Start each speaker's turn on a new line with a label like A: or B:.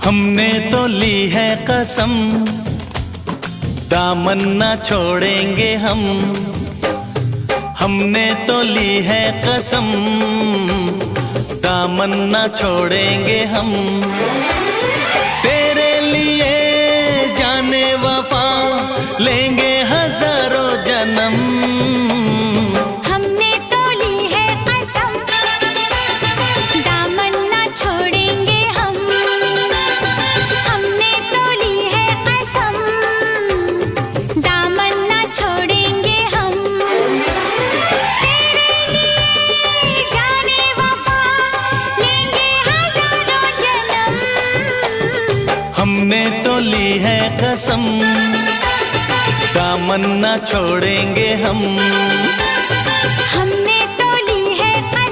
A: हमने तो ली है कसम, दामन ना छोड़ेंगे हम। हमने तो ली है कसम, दामन ना छोड़ेंगे हम। तेरे लिए जाने वफा लेंगे हजारों जन्म।
B: हमने तो ली है कसम, दामन ना छोड़ेंगे हम। हमने तो ली है कसम, दामन ना छोड़ेंगे हम। तेरे लिए जाने वफा लेंगे हजारों जन्म।
A: हमने तो ली है कसम, दामन ना छोड़ेंगे हम।